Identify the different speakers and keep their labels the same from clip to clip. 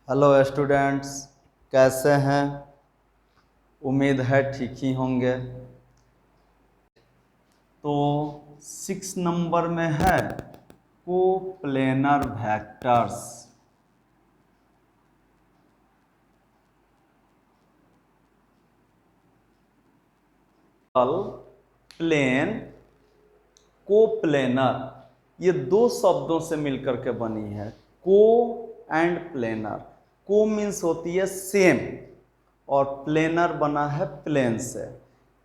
Speaker 1: Hello students, कैसे हैं? उम्मीद है ठीक ही होंगे। तो 6 नंबर में है कोप्लेनर वेक्टर्स। प्लेन, कोप्लेनर, ये दो शब्दों से मिलकर के बनी है। को एंड प्लेनर। को मीन्स होती है सेम और प्लेनर बना है प्लेन से।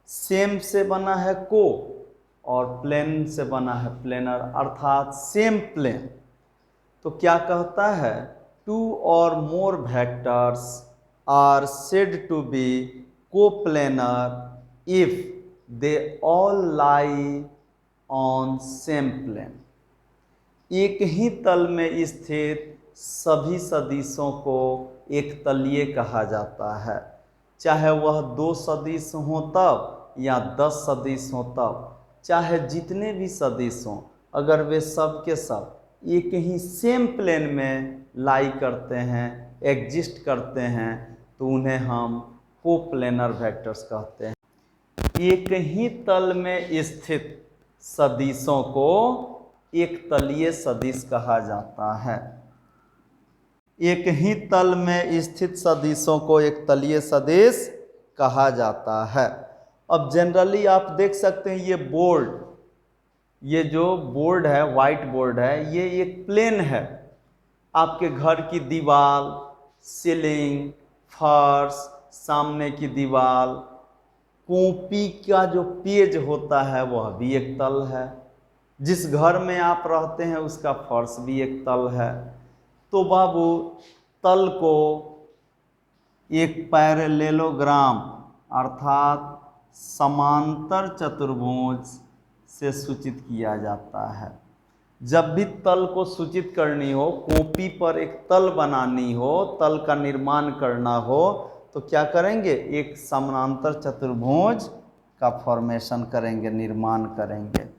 Speaker 1: सेम से बना है को और प्लेन से बना है प्लेनर, अर्थात सेम प्लेन। तो क्या कहता है? Two or more vectors are said to be coplanar if they all lie on same plane. एक ही तल में स्थित सभी सदिशों को एक तलीय कहा जाता है, चाहे वह 2 सदिश हों तब या 10 सदिश हों तब, चाहे जितने भी सदिश हों, अगर वे सब के सब एक ही सेम प्लेन में लाई करते हैं, एग्जिस्ट करते हैं, तो उन्हें हम कोप्लेनर वेक्टर्स कहते हैं। एक ही तल में स्थित सदिशों को एक तलीय सदिश कहा जाता है। एक ही तल में स्थित सदिशों को एक तलीय सदिश कहा जाता है। अब जनरली आप देख सकते हैं ये बोर्ड, ये जो बोर्ड है, व्हाइट बोर्ड है, ये एक प्लेन है। आपके घर की दीवार, सीलिंग, फर्श, सामने की दीवार, कॉपी का जो पेज होता है वह भी एक तल है। जिस घर में आप रहते हैं उसका फर्श भी एक तल है। तो बाबू, तल को एक पैरेलेलोग्राम अर्थात समांतर चतुर्भुज से सूचित किया जाता है। जब भी तल को सूचित करनी हो, कॉपी पर एक तल बनानी हो, तल का निर्माण करना हो, तो क्या करेंगे? एक समांतर चतुर्भुज का फॉर्मेशन करेंगे, निर्माण करेंगे।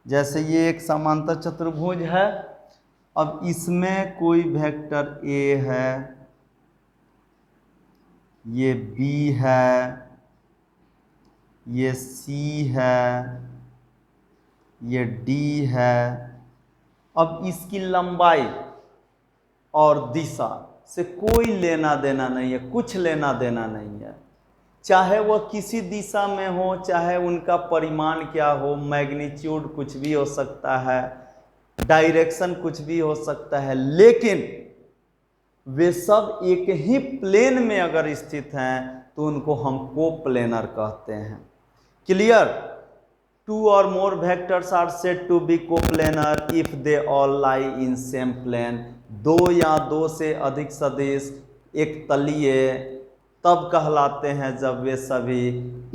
Speaker 1: जैसे ये एक समांतर चतुर्भुज है। अब इसमें कोई वेक्टर ए है, ये बी है, ये सी है, ये डी है। अब इसकी लंबाई और दिशा से कोई लेना देना नहीं है, कुछ लेना देना नहीं है। चाहे वह किसी दिशा में हो, चाहे उनका परिमाण क्या हो, मैग्नीट्यूड कुछ भी हो सकता है, डायरेक्शन कुछ भी हो सकता है, लेकिन वे सब एक ही प्लेन में अगर स्थित हैं तो उनको हम कोप्लेनर कहते हैं। Clear? Two or more vectors are said to be coplanar if they all lie in same plane. 2 या 2 से अधिक सदिश एक तलीय तब कहलाते हैं जब वे सभी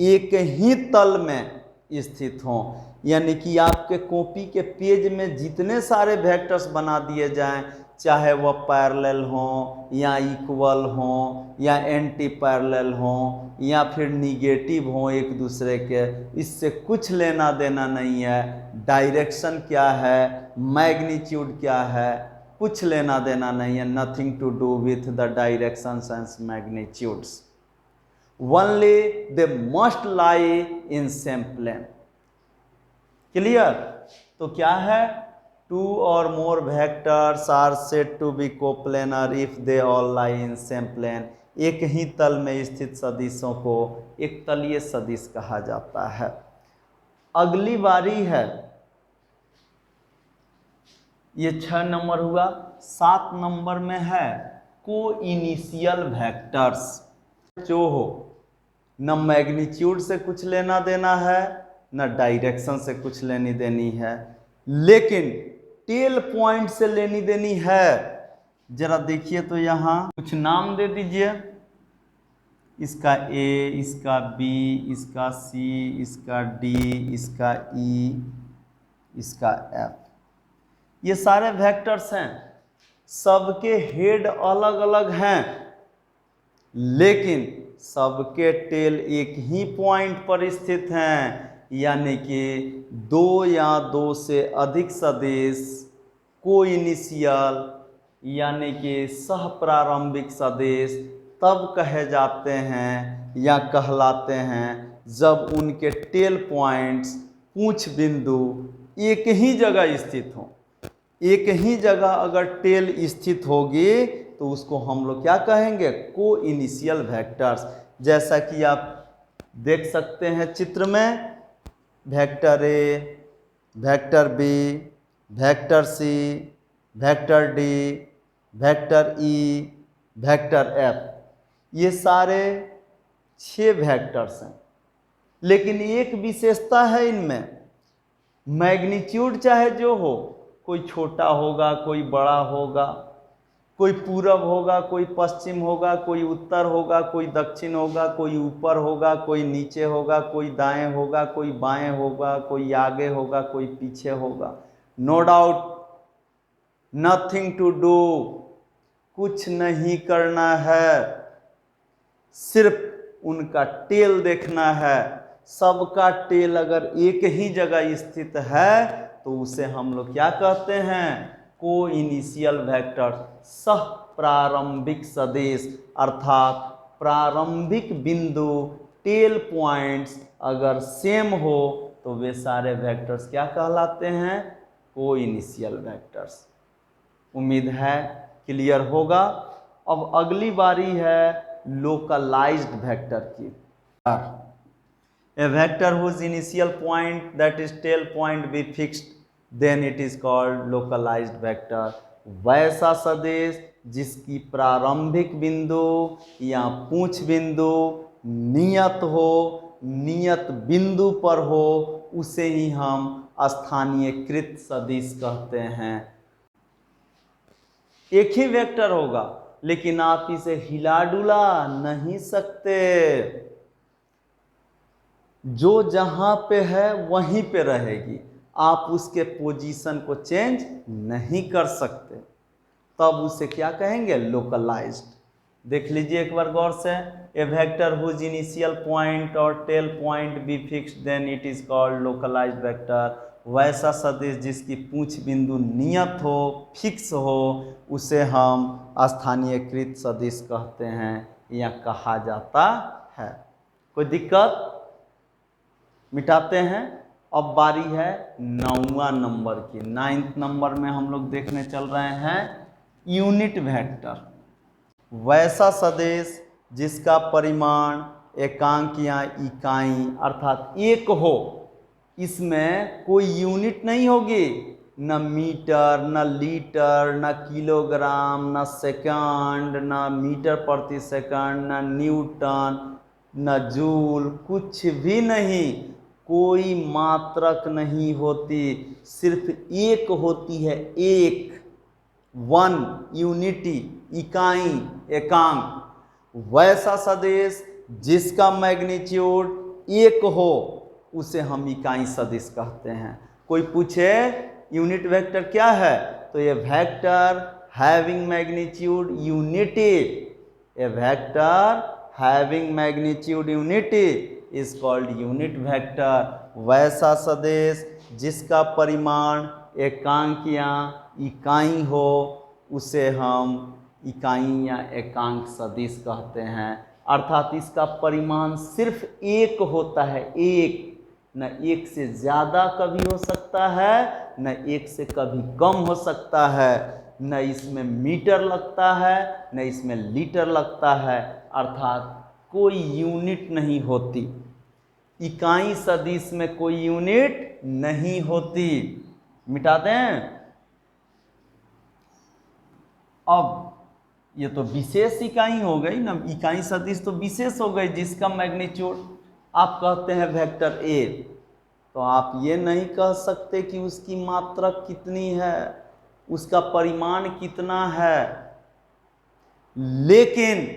Speaker 1: एक ही तल में स्थित हों। यानी कि आपके कॉपी के पेज में जितने सारे वेक्टर्स बना दिए जाएं, चाहे वह पैरेलल हों या इक्वल हों या एंटी पैरेलल हों या फिर निगेटिव हों एक दूसरे के, इससे कुछ लेना देना नहीं है। डायरेक्शन क्या है, मैग्नीट्यूड क्या है, कुछ लेना देना नहीं है। Nothing to do with the directions and magnitudes, only they must lie in same plane. Clear? तो क्या है? 2 or more vectors are said to be coplanar if they all lie in same plane. एक ही तल में स्थित सदिशों को एक तलीय सदिश कहा जाता है। अगली बारी है, ये 6 नंबर हुआ। 7 नंबर में है को इनिशियल वेक्टर्स। जो हो, न मैग्नीट्यूड से कुछ लेना देना है, न डायरेक्शन से कुछ लेनी देनी है, लेकिन टेल पॉइंट से लेनी देनी है। जरा देखिए तो यहाँ कुछ नाम दे दीजिए। इसका ए, इसका बी, इसका सी, इसका डी, इसका ई, इसका एफ। ये सारे वेक्टर्स हैं। सबके हेड अलग अलग हैं, लेकिन सबके टेल एक ही पॉइंट पर स्थित हैं। यानी कि 2 या 2 से अधिक सदिश को इनिशियल यानी कि सहप्रारंभिक सदिश तब कहे जाते हैं या कहलाते हैं जब उनके टेल पॉइंट्स पूंछ बिंदु एक ही जगह स्थित हो। एक ही जगह अगर टेल स्थित होगी तो उसको हम लोग क्या कहेंगे, को इनिशियल वेक्टर्स। जैसा कि आप देख सकते हैं चित्र में, vector A, vector B, vector C, vector D, vector E, vector F, ये सारे 6 वेक्टर्स हैं। लेकिन एक विशेषता है इनमें, मैग्नीट्यूड चाहे जो हो, कोई छोटा होगा कोई बड़ा होगा, कोई पूरब होगा कोई पश्चिम होगा, कोई उत्तर होगा कोई दक्षिण होगा, कोई ऊपर होगा कोई नीचे होगा, कोई दाएं होगा कोई बाएं होगा, कोई आगे होगा कोई पीछे होगा। No doubt, nothing to do, कुछ नहीं करना है, सिर्फ उनका टेल देखना है। सबका टेल अगर एक ही जगह स्थित है तो उसे हम लोग क्या कहते हैं, को इनिशियल वेक्टर, सह प्रारंभिक सदिश। अर्थात प्रारंभिक बिंदु टेल पॉइंट्स अगर सेम हो तो वे सारे वेक्टर्स क्या कहलाते हैं, को इनिशियल वेक्टर्स। उम्मीद है क्लियर होगा। अब अगली बारी है लोकलाइज्ड वेक्टर की। A vector whose initial point, that is tail point, be fixed, then it is called localized vector। वैसा सदिश जिसकी प्रारंभिक बिंदु या पूंछ बिंदु नियत हो, नियत बिंदु पर हो, उसे ही हम स्थानीयकृत सदिश कहते हैं। एक ही वेक्टर होगा लेकिन आप इसे हिला डुला नहीं सकते, जो जहां पे है वहीं पे रहेगी, आप उसके पोजीशन को चेंज नहीं कर सकते, तब उसे क्या कहेंगे, लोकलाइज्ड। देख लीजिए एक बार गौर से, a vector whose initial point और tail point B fixed then it is called localised vector. वैसा सदिश जिसकी पूंछ बिंदु नियत हो, फिक्स हो, उसे हम स्थानीयकृत सदिश कहते हैं या कहा जाता है। कोई दिक्कत, मिटाते हैं। अब बारी है 9वां नंबर की। 9th नंबर में हम लोग देखने चल रहे हैं यूनिट वेक्टर। वैसा सदिश जिसका परिमाण एकांक या इकाई अर्थात एक हो, इसमें कोई यूनिट नहीं होगी, न मीटर, न लीटर, न किलोग्राम, न सेकंड, न मीटर प्रति सेकंड, न न्यूटन, न जूल, कुछ भी नहीं। कोई मात्रक नहीं होती, सिर्फ एक होती है, एक, वन, यूनिटी, इकाई, एकांक। वैसा सदिश जिसका मैग्नीट्यूड एक हो उसे हम इकाई सदिश कहते हैं। कोई पूछे यूनिट वेक्टर क्या है, तो ये vector having magnitude unity, A vector having magnitude unity is called unit vector. वैसा सदिश जिसका परिमाण एकांक या इकाई हो उसे हम इकाई या एकांक सदिश कहते हैं। अर्थात इसका परिमाण सिर्फ एक होता है, एक, न एक से ज़्यादा कभी हो सकता है, न एक से कभी कम हो सकता है, न इसमें मीटर लगता है न इसमें लीटर लगता है, अर्थात कोई यूनिट नहीं होती। इकाई सदिश में कोई यूनिट नहीं होती। मिटा दें। अब ये तो विशेष इकाई हो गई ना, इकाई सदिश तो विशेष हो गई जिसका मैग्नीट्यूड आप कहते हैं वेक्टर ए, तो आप ये नहीं कह सकते कि उसकी मात्रा कितनी है, उसका परिमाण कितना है। लेकिन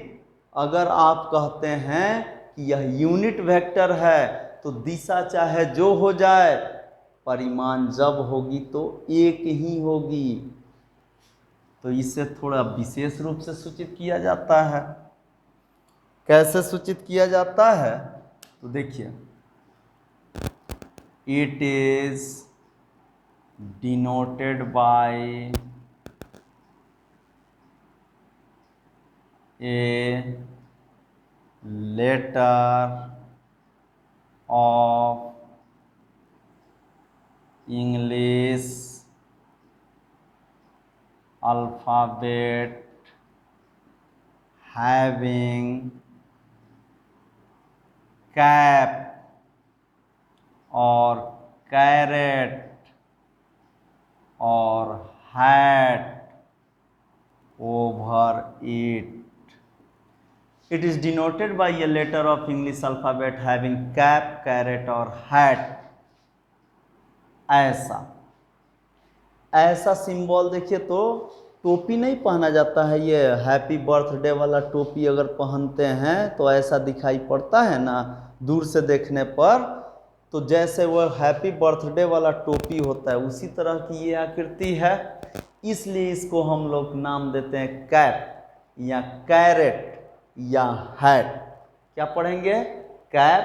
Speaker 1: अगर आप कहते हैं कि यह यूनिट वेक्टर है तो दिशा चाहे जो हो जाए, परिमाण जब होगी तो एक ही होगी। तो इसे थोड़ा विशेष रूप से सूचित किया जाता है। कैसे सूचित किया जाता है, तो देखिए, it is denoted by a letter of English alphabet having cap or carrot or hat over it. It is denoted by a letter of English alphabet having cap, carrot or hat. ऐसा symbol देखिए तो टोपी नहीं पहना जाता है, ये happy birthday वाला टोपी अगर पहनते हैं तो ऐसा दिखाई पड़ता है ना दूर से देखने पर, तो जैसे वो हैप्पी बर्थडे वाला टोपी होता है उसी तरह की ये आकृति है, इसलिए इसको हम लोग नाम देते हैं कैप या कैरेट या हैट। क्या पढ़ेंगे? कैप,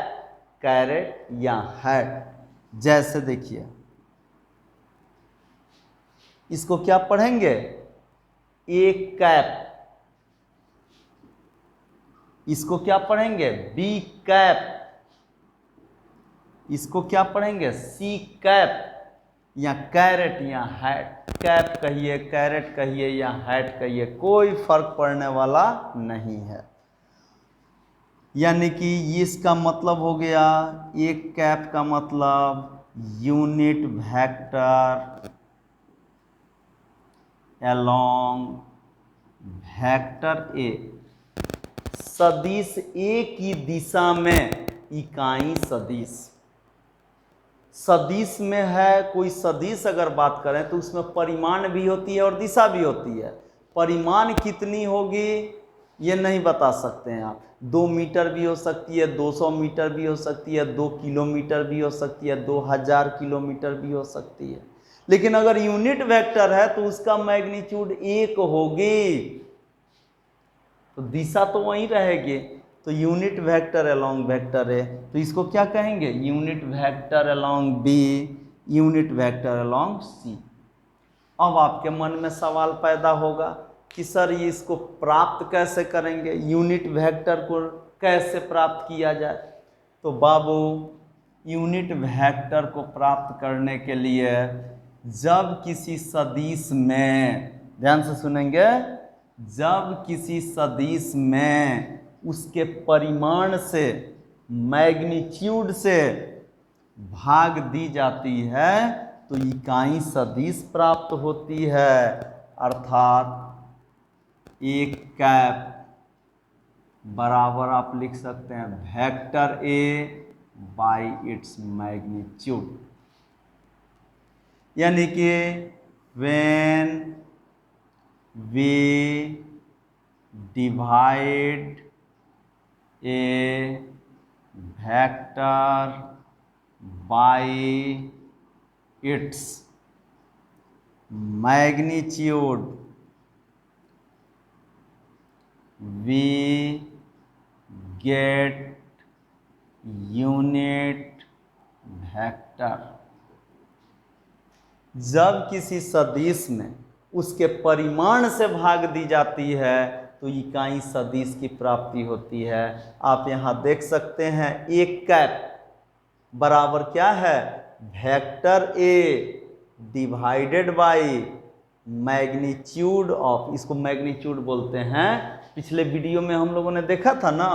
Speaker 1: कैरेट या हैट। जैसे देखिए इसको क्या पढ़ेंगे? एक कैप। इसको क्या पढ़ेंगे? B cap. इसको क्या पढ़ेंगे? सी कैप या कैरेट या हैट। कैप कहिए, कैरेट कहिए या हैट कहिए, कोई फर्क पड़ने वाला नहीं है। यानी कि इसका मतलब हो गया, एक कैप का मतलब unit vector along vector A, सदिश ए की दिशा में इकाई सदिश। सदिश में है कोई सदिश अगर बात करें तो उसमें परिमाण भी होती है और दिशा भी होती है। परिमाण कितनी होगी ये नहीं बता सकते हैं आप। 2 मीटर भी हो सकती है, 200 मीटर भी हो सकती है, 2 किलोमीटर भी हो सकती है, 2000 किलोमीटर भी हो सकती है। लेकिन अगर यूनिट वेक्टर है तो उसका मैग्नीट्यूड 1 होगी, तो दिशा तो वहीं रहेगी। तो यूनिट वेक्टर अलोंग वेक्टर है, तो इसको क्या कहेंगे? Unit vector along B, unit vector along C. अब आपके मन में सवाल पैदा होगा कि सर ये इसको प्राप्त कैसे करेंगे, यूनिट वेक्टर को कैसे प्राप्त किया जाए? तो बाबू यूनिट वेक्टर को प्राप्त करने के लिए जब किसी सदिश में, ध्यान से सुनेंगे, जब किसी सदिश में उसके परिमाण से, मैग्नीट्यूड से भाग दी जाती है तो इकाई सदिश प्राप्त होती है। अर्थात एक कैप बराबर आप लिख सकते हैं vector A by its magnitude. यानी कि when we divide a vector by its magnitude we get unit vector. जब किसी सदिश में उसके परिमाण से भाग दी जाती है तो इकाई सदिश की प्राप्ति होती है। आप यहाँ देख सकते हैं एक कैप बराबर क्या है? Vector A divided by magnitude of, इसको मैग्नीट्यूड बोलते हैं। पिछले वीडियो में हम लोगों ने देखा था ना,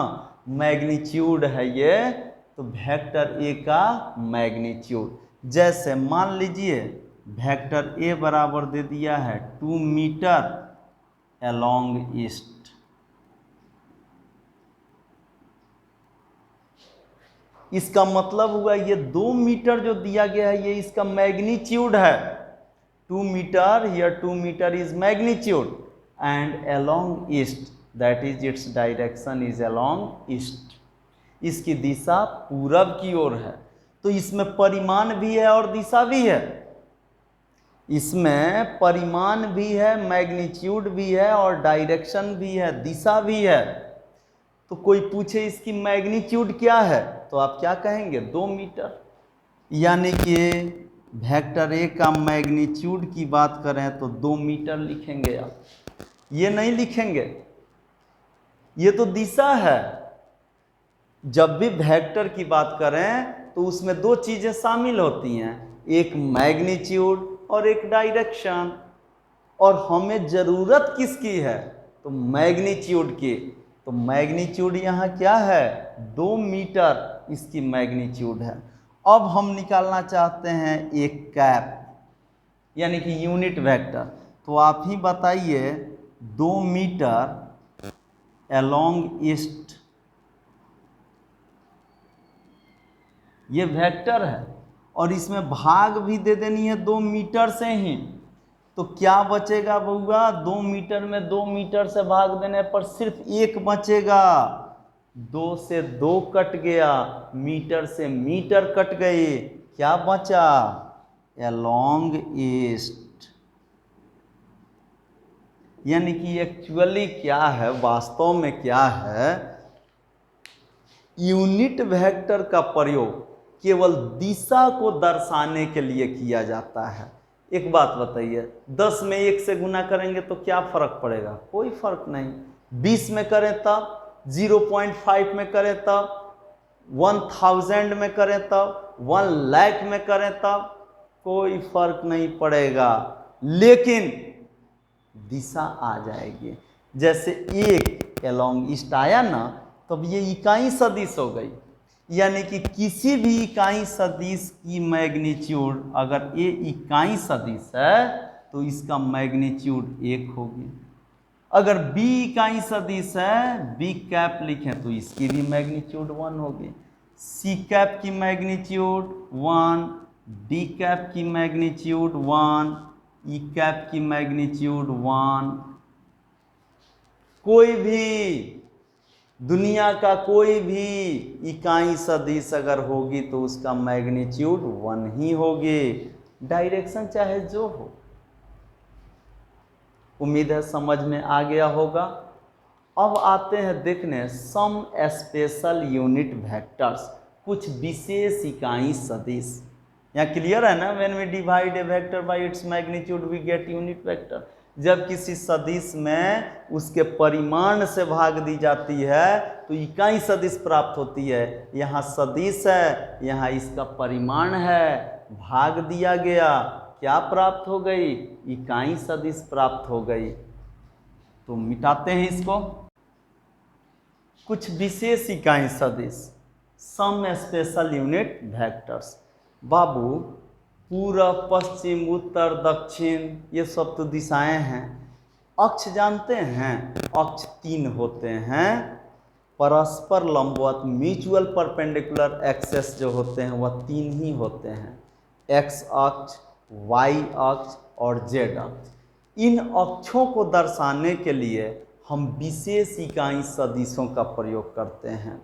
Speaker 1: मैग्नीट्यूड है ये, तो वेक्टर ए का मैग्नीट्यूड। जैसे मान लीजिए वेक्टर ए बराबर दे दिया है 2 मीटर अलोंग ईस्ट। इसका मतलब हुआ ये 2 मीटर जो दिया गया है ये इसका मैग्नीट्यूड है। 2 metre, here 2 metre is magnitude and along east, that is its direction is along east. इसकी दिशा पूरब की ओर है। तो इसमें परिमाण भी है और दिशा भी है। इसमें परिमाण भी है, मैग्नीट्यूड भी है और डायरेक्शन भी है, दिशा भी है। तो कोई पूछे इसकी मैग्नीट्यूड क्या है तो आप क्या कहेंगे? 2 मीटर। यानी कि वेक्टर ए का मैग्नीट्यूड की बात करें तो 2 मीटर लिखेंगे आप, ये नहीं लिखेंगे। ये तो दिशा है। जब भी वेक्टर की बात करें तो उसमें दो चीजें शामिल होती हैं, एक मैग्नीट्यूड और एक डायरेक्शन। और हमें जरूरत किसकी है? तो मैग्नीट्यूड की। तो मैग्नीट्यूड यहाँ क्या है? 2 मीटर इसकी मैग्नीट्यूड है। अब हम निकालना चाहते हैं एक कैप, यानी कि यूनिट वेक्टर। तो आप ही बताइए, 2 मीटर अलोंग ईस्ट, ये वेक्टर है और इसमें भाग भी दे देनी है 2 मीटर से ही। तो क्या बचेगा बउआ? 2 मीटर में 2 मीटर से भाग देने पर सिर्फ 1 बचेगा। 2 से 2 कट गया, मीटर से मीटर कट गई, क्या बचा? Along east. यानी कि एक्चुअली क्या है, वास्तव में क्या है, यूनिट वेक्टर का प्रयोग केवल दिशा को दर्शाने के लिए किया जाता है। एक बात बताइए, 10 में 1 से गुना करेंगे तो क्या फर्क पड़ेगा? कोई फर्क नहीं। 20 में करें तब, 0.5 में करें तब, 1000 में करें तब, 1 लाख में करें तब, कोई फर्क नहीं पड़ेगा। लेकिन दिशा आ जाएगी। जैसे 1 अलोंग ईस्ट आया ना, तब ये इकाई सदिश हो गई। यानी कि किसी भी इकाई सदिश की मैग्नीट्यूड, अगर ये इकाई सदिश है तो इसका मैग्नीट्यूड 1 होगी। अगर बी इकाई सदिश है, बी कैप लिखें तो इसकी भी मैग्नीट्यूड 1 होगी। सी कैप की मैग्नीट्यूड 1, डी कैप की मैग्नीट्यूड 1, ई कैप की मैग्नीट्यूड 1। कोई भी दुनिया का कोई भी इकाई सदिश अगर होगी तो उसका मैग्नीट्यूड 1 ही होगी, डायरेक्शन चाहे जो हो। उम्मीद है समझ में आ गया होगा। अब आते हैं देखने सम स्पेशल यूनिट वेक्टर्स, कुछ विशेष इकाई सदिश। यहाँ क्लियर है ना? When we divide a vector by its magnitude we get unit vector. जब किसी सदिश में उसके परिमाण से भाग दी जाती है तो इकाई सदिश प्राप्त होती है। यहाँ सदिश है, यहाँ इसका परिमाण है, भाग दिया गया, क्या प्राप्त हो गई? इकाई सदिश प्राप्त हो गई। तो मिटाते हैं इसको। कुछ विशेष इकाई सदिश, सम स्पेशल यूनिट वेक्टर्स। बाबू, पूरब, पश्चिम, उत्तर, दक्षिण, ये सब तो दिशाएं हैं। अक्ष जानते हैं? अक्ष 3 होते हैं। परस्पर लंबवत, म्यूचुअल परपेंडिकुलर एक्सेस जो होते हैं वह 3 ही होते हैं, एक्स अक्ष, वाई अक्ष और जेड अक्ष। इन अक्षों को दर्शाने के लिए हम विशेष इकाई सदिशों का प्रयोग करते हैं।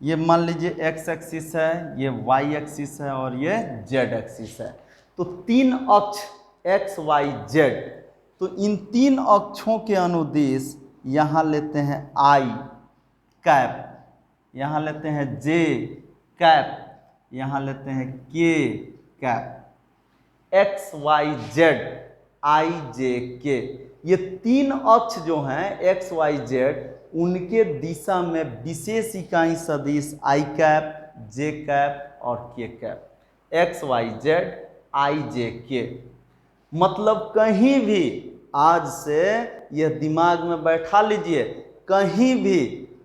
Speaker 1: ये मान लीजिए एक्स एक्सिस है, ये वाई एक्सिस है और ये जेड एक्सिस है। तो 3 अक्ष एक्स वाई जेड, तो इन 3 अक्षों के अनुदिश यहाँ लेते हैं आई कैप, यहाँ लेते हैं जे कैप, यहाँ लेते हैं k cap. X Y Z I J k, ये 3 अक्ष जो हैं एक्स वाई जेड, उनके दिशा में विशेष इकाई सदिश आई कैप, जे कैप और K cap. X Y Z I J K, मतलब कहीं भी, आज से यह दिमाग में बैठा लीजिए, कहीं भी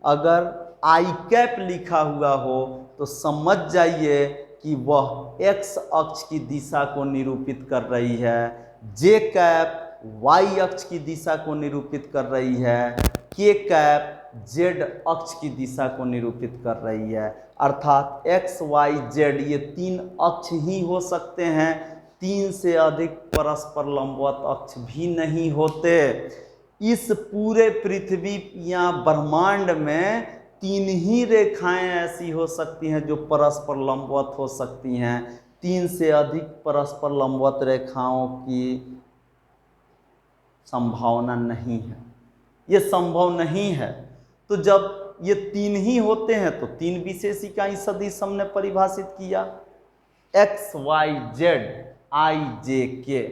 Speaker 1: अगर आई कैप लिखा हुआ हो तो समझ जाइए कि वह एक्स अक्ष की दिशा को निरूपित कर रही है, जे कैप वाई अक्ष की दिशा को निरूपित कर रही है, के कैप जेड अक्ष की दिशा को निरूपित कर रही है। अर्थात एक्स वाई जेड ये 3 अक्ष ही हो सकते हैं, 3 से अधिक परस्पर लंबवत अक्ष भी नहीं होते। इस पूरे पृथ्वी या ब्रह्मांड में 3 ही रेखाएं ऐसी हो सकती हैं जो परस्पर लंबवत हो सकती हैं। 3 से अधिक परस्पर लंबवत रेखाओं की संभावना नहीं है, ये संभव नहीं है। तो जब ये 3 ही होते हैं तो 3 विशेष इकाई सदिश हमने परिभाषित किया, एक्स वाई जेड आई जे के।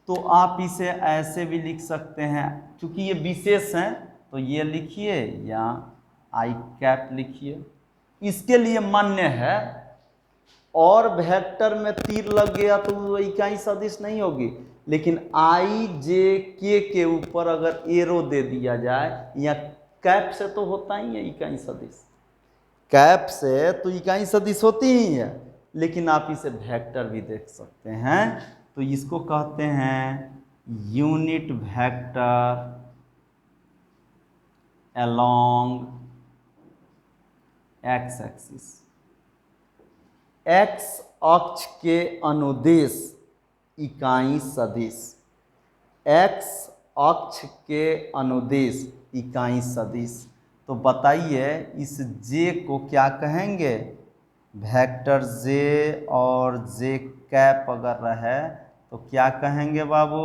Speaker 1: तो आप इसे ऐसे भी लिख सकते हैं, क्योंकि ये विशेष हैं तो ये लिखिए या आई कैप लिखिए, इसके लिए मान्य है। और वेक्टर में तीर लग गया तो वो इकाई सदिश नहीं होगी, लेकिन आई जे के ऊपर अगर एरो दे दिया जाए या कैप से तो होता ही है इकाई सदिश, कैप से तो इकाई सदिश होती ही है, लेकिन आप इसे वेक्टर भी देख सकते हैं। तो इसको कहते हैं unit vector along x axis, x अक्ष के अनुदेश इकाई सदिश, एक्स अक्ष के अनुदेश इकाई सदिश। तो बताइए इस जे को क्या कहेंगे, वेक्टर जे और जे कैप अगर रहे तो क्या कहेंगे बाबू,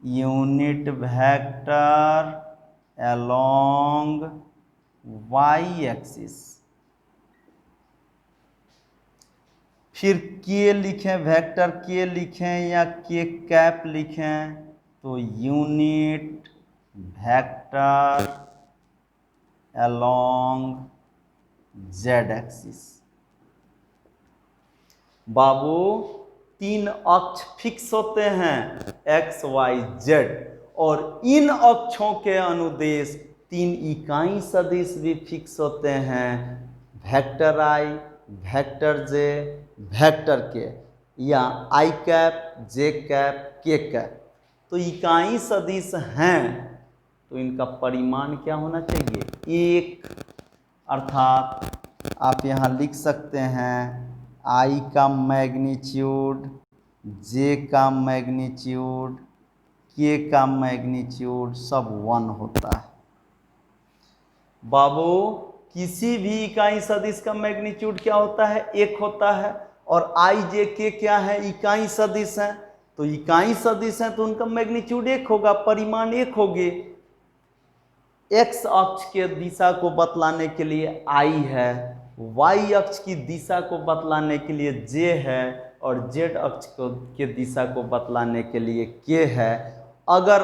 Speaker 1: unit vector along Y axis. फिर के लिखें, वेक्टर के लिखें या के कैप लिखें, तो unit vector along Z axis. बाबू तीन अक्ष फिक्स होते हैं एक्स वाई जेड, और इन अक्षों के अनुदेश तीन इकाई सदिश भी फिक्स होते हैं, वेक्टर आई, वेक्टर जे, वेक्टर के, या आई कैप, जे कैप, के कैप। तो इकाई सदिश हैं तो इनका परिमाण क्या होना चाहिए, एक। अर्थात आप यहाँ लिख सकते हैं आई का मैग्नीट्यूड, जे का मैग्नीट्यूड, के का मैग्नीट्यूड सब 1 होता है। बाबू किसी भी इकाई सदिश का मैग्नीट्यूड क्या होता है, 1 होता है। और आई जे के क्या है, इकाई सदिश है, तो इकाई सदिश है तो उनका मैग्नीट्यूड 1 होगा, परिमाण 1 होगी। एक्स अक्ष के दिशा को बतलाने के लिए आई है, वाई अक्ष की दिशा को बतलाने के लिए जे है, और जेड अक्ष के दिशा को बतलाने के लिए के है। अगर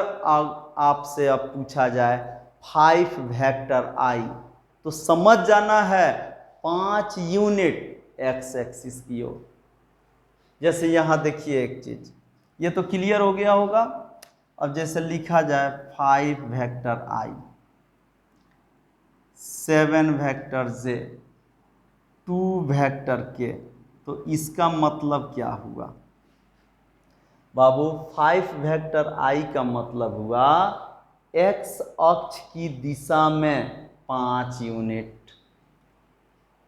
Speaker 1: आपसे अब पूछा जाए 5 वेक्टर आई, तो समझ जाना है 5 यूनिट एक्स एक्सिस की ओर। जैसे यहाँ देखिए एक चीज, ये तो क्लियर हो गया होगा। अब जैसे लिखा जाए 5 वेक्टर आई, 7 वेक्टर जे, 2 वेक्टर के, तो इसका मतलब क्या हुआ बाबू, 5 वेक्टर आई का मतलब हुआ एक्स अक्ष की दिशा में 5 यूनिट,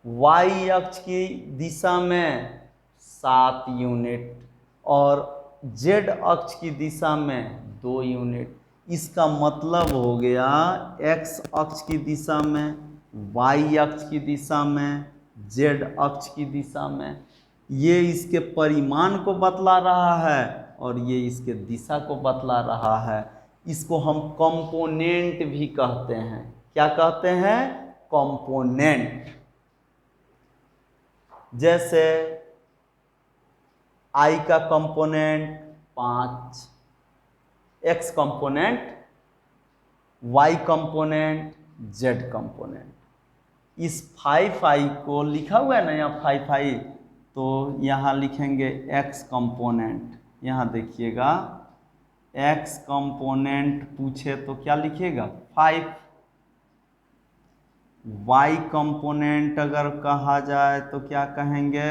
Speaker 1: वाई अक्ष की दिशा में 7 यूनिट, और जेड अक्ष की दिशा में 2 यूनिट। इसका मतलब हो गया एक्स अक्ष की दिशा में, वाई अक्ष की दिशा में, जेड अक्ष की दिशा में। ये इसके परिमाण को बतला रहा है और ये इसके दिशा को बतला रहा है। इसको हम कंपोनेंट भी कहते हैं। क्या कहते हैं, कंपोनेंट। जैसे आई का component 5, X component, Y component, Z component. इस 5i को लिखा हुआ है ना यहाँ 5i, तो यहाँ लिखेंगे एक्स कंपोनेंट। यहाँ देखिएगा एक्स कंपोनेंट पूछे तो क्या लिखिएगा 5, वाई कंपोनेंट अगर कहा जाए तो क्या कहेंगे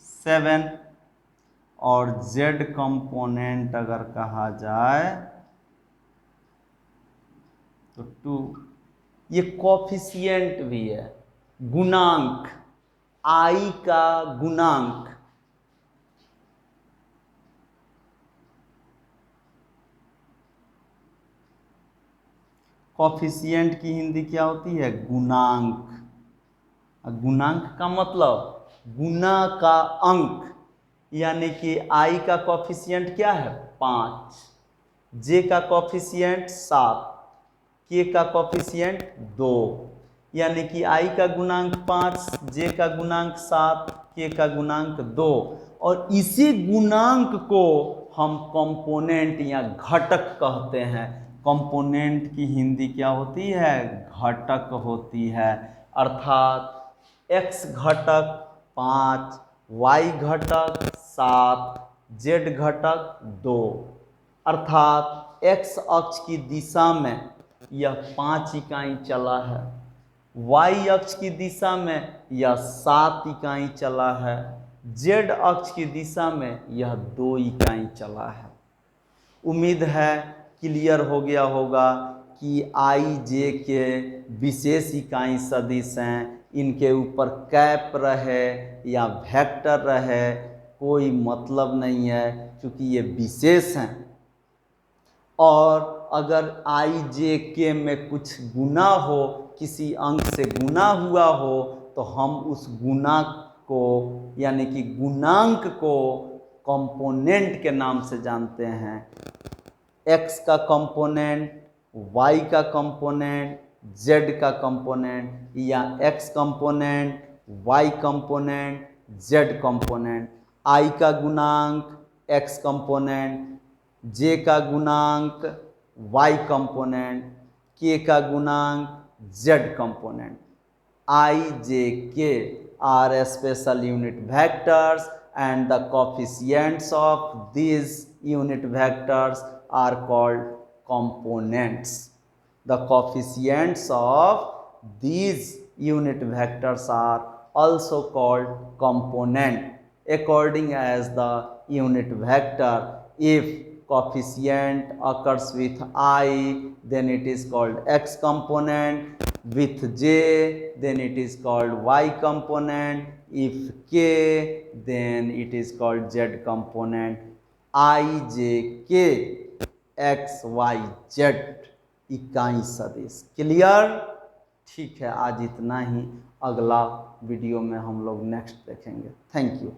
Speaker 1: 7, और जेड कंपोनेंट अगर कहा जाए तो 2। ये कोफिशिएंट भी है, गुणांक, आई का गुणांक। कोफिशिएंट की हिंदी क्या होती है, गुणांक। गुणांक का मतलब गुना का अंक, यानी कि आई का कोफिशिएंट क्या है 5, जे का कोफिशिएंट 7, के का कोफिशिएंट 2, यानी कि आई का गुणांक 5, जे का गुणांक 7, के का गुणांक 2। और इसी गुणांक को हम कंपोनेंट या घटक कहते हैं। कंपोनेंट की हिंदी क्या होती है? घटक होती है। अर्थात x घटक 5, y घटक 7, z घटक 2। अर्थात x अक्ष की दिशा में यह 5 इकाई चला है, y अक्ष की दिशा में यह 7 इकाई चला है, z अक्ष की दिशा में यह 2 इकाई चला है। उम्मीद है क्लियर हो गया होगा कि आई जे के विशेष इकाई सदिश हैं, इनके ऊपर कैप रहे या वेक्टर रहे कोई मतलब नहीं है, क्योंकि ये विशेष हैं। और अगर आई जे के में कुछ गुना हो, किसी अंक से गुना हुआ हो, तो हम उस गुना को यानी कि गुणांक को कंपोनेंट के नाम से जानते हैं। x का कंपोनेंट, y का कंपोनेंट, z का कंपोनेंट, या x component, y component, z component, i का गुणांक x कंपोनेंट, j का गुणांक y कंपोनेंट, k का गुणांक z component. I, j, k are special unit vectors and the coefficients of these unit vectors are called components. The coefficients of these unit vectors are also called component according as the unit vector. If coefficient occurs with I, then it is called x component. With j, then it is called y component. If k, then it is called z component. I, j, k, x, y, z इकाई सदिश। Clear? ठीक है, आज इतना ही। अगला video में हम लोग नेक्स्ट देखेंगे। Thank you.